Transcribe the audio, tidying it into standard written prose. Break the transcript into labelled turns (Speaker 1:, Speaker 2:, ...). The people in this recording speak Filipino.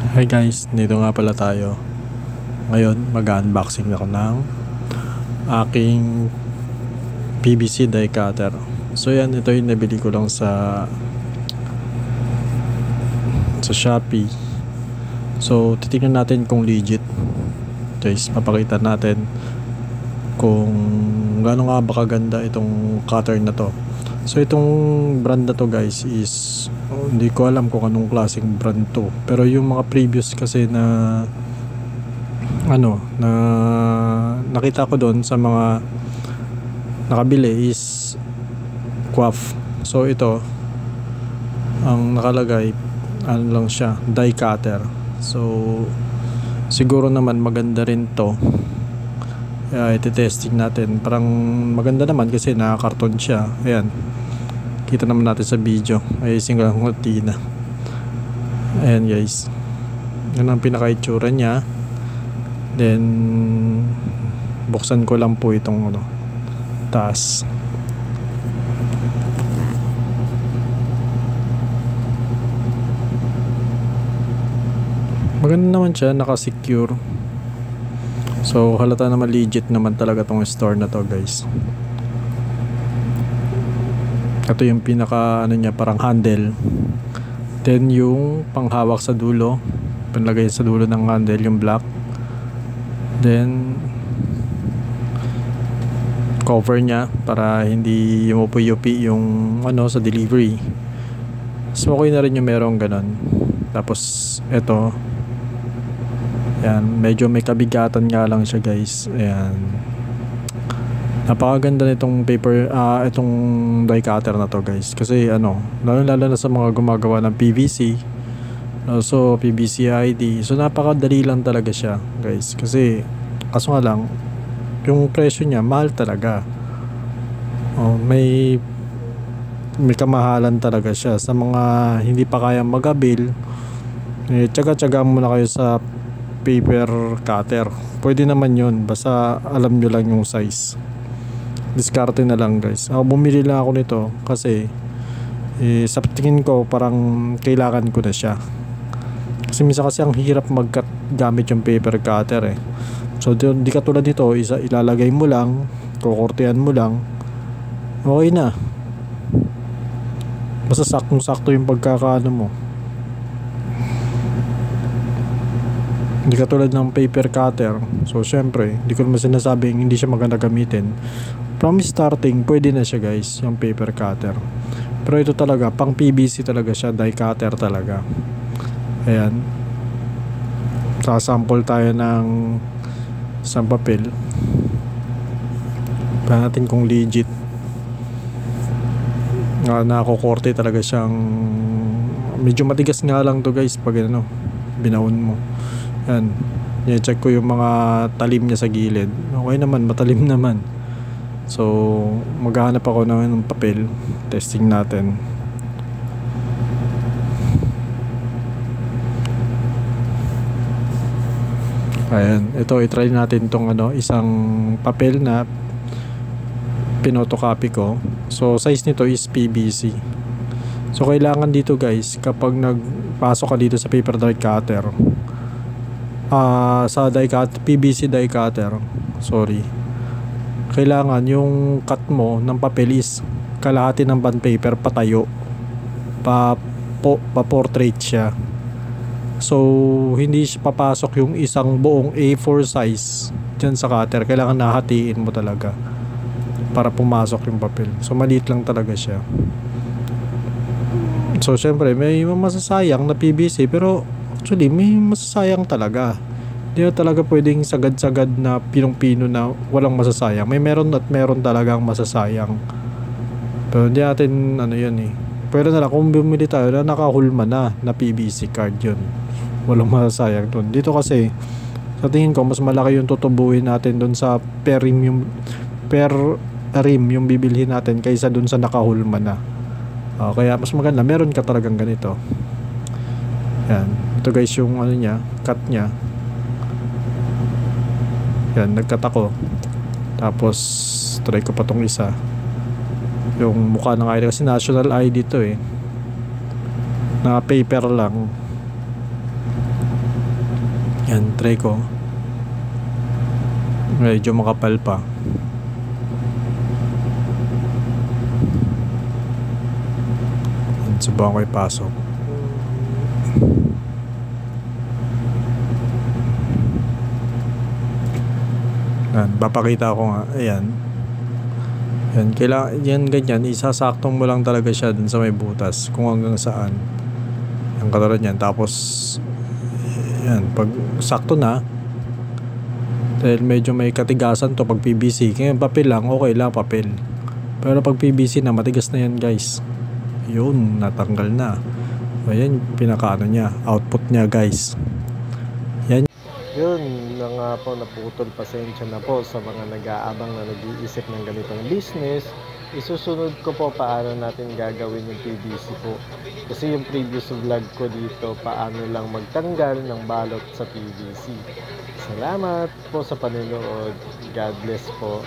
Speaker 1: Hi guys, dito nga pala tayo. Ngayon, mag-unboxing ako ng aking PVC die cutter. So yan, ito yung nabili ko lang sa Shopee. So titignan natin kung legit. Guys, papakita natin kung gaano nga ba kaganda itong cutter na to. So itong brand na to guys is hindi ko alam kung anong klaseng brand to, pero yung mga previous kasi na na nakita ko doon sa mga nakabili is Quaff. So ito ang nakalagay lang siya, die cutter. So siguro naman maganda rin to. Iti-testing natin. Parang maganda naman kasi nakakarton siya. Ayan, kita naman natin sa video. Ay single rotina. Ayan guys, yan ang pinaka-itsura niya. Then buksan ko lang po itong taas. Maganda naman siya, naka-secure. So halata naman legit naman talaga tong store na to guys. Ito yung pinaka niya, parang handle. Then yung panghawak sa dulo, panlagay sa dulo ng handle, yung black. Then cover niya para hindi yumupi-yupi yung sa delivery. So okay na rin yung merong ganon. Tapos ito, yan, medyo may kabigatan nga lang siya guys. Ayan, napakaganda nitong paper, itong die cutter na to guys. Kasi lalo na sa mga gumagawa ng PVC, so PVC ID, so napakadali lang talaga siya guys. Kasi kaso nga lang, yung presyo niya mahal talaga. May kamahalan talaga siya. Sa mga hindi pa kayang mag-avail, tsaga-tsaga muna kayo sa paper cutter. Pwede naman yun, basta alam nyo lang yung size. Diskarte na lang guys. Bumili lang ako nito kasi sa tingin ko parang kailangan ko na siya. Kasi minsan kasi ang hirap mag-cut gamit yung paper cutter . So di katulad nito, ilalagay mo lang, kukurtihan mo lang, okay na. Basta saktong-sakto yung pagkakaano mo. Hindi katulad ng paper cutter. So syempre, hindi ko naman sinasabing hindi siya maganda gamitin. From starting, pwede na siya guys, yung paper cutter. Pero ito talaga, pang PVC talaga siya, die cutter talaga. Ayan, sasample tayo ng isang papel para natin kung legit. Nakukorte talaga siyang, medyo matigas nga lang to guys pag binaon mo. Yan, i-check ko yung mga talim niya sa gilid. Okay naman, matalim naman. So maghahanap ako ng papel. Testing natin. Ayan, ito i-try natin tong isang papel na pinotocopy ko. So size nito is PVC. So kailangan dito guys, kapag nagpasok ka dito sa paper die cutter, sa die cutter, PVC die cutter, sorry, kailangan yung cut mo ng papel is kalahati ng bond paper patayo, pa portrait siya. So hindi papasok yung isang buong A4 size dyan sa cutter. Kailangan nahatiin mo talaga para pumasok yung papel. So maliit lang talaga siya. So syempre may masasayang na PVC, pero actually may masasayang talaga. Hindi na talaga pwedeng sagad-sagad na pinong-pino na walang masasayang. Meron at meron talagang masasayang. Pero hindi natin yun . Pero na lang kung bumili tayo na nakahulma na PVC card, yun, walang masasayang dun. Dito kasi sa tingin ko mas malaki yung tutubuhin natin dun sa per rim yung bibilhin natin kaysa dun sa nakahulma na. Kaya mas maganda meron ka talagang ganito. Yan, ito guys yung niya, cut niya. Yan, nag-cut ako. Tapos try ko pa tong isa, yung mukha ng ID, kasi national ID to na paper lang. Yan, try ko. Medyo makapal pa. Yan, subukan ko ipasok. Yan, papakita ko nga. Ayan. Yan, kailangan, yan ganyan, isasaktong mo lang talaga siya dun sa may butas kung hanggang saan. Ang katulad yan. Tapos, yan, pag sakto na, dahil medyo may katigasan to pag PVC. Kaya papel lang, okay lang papel. Pero pag PVC na, matigas na yan guys. Yun, natanggal na. Ayan, pinakaano niya, output niya guys. Yan. Yun na nga po, naputol. Pasensya na po sa mga nag-aabang na nag-iisip ng ganitong business. Isusunod ko po paano natin gagawin yung PVC po. Kasi yung previous vlog ko dito, paano lang magtanggal ng balot sa PVC. Salamat po sa panonood. God bless po.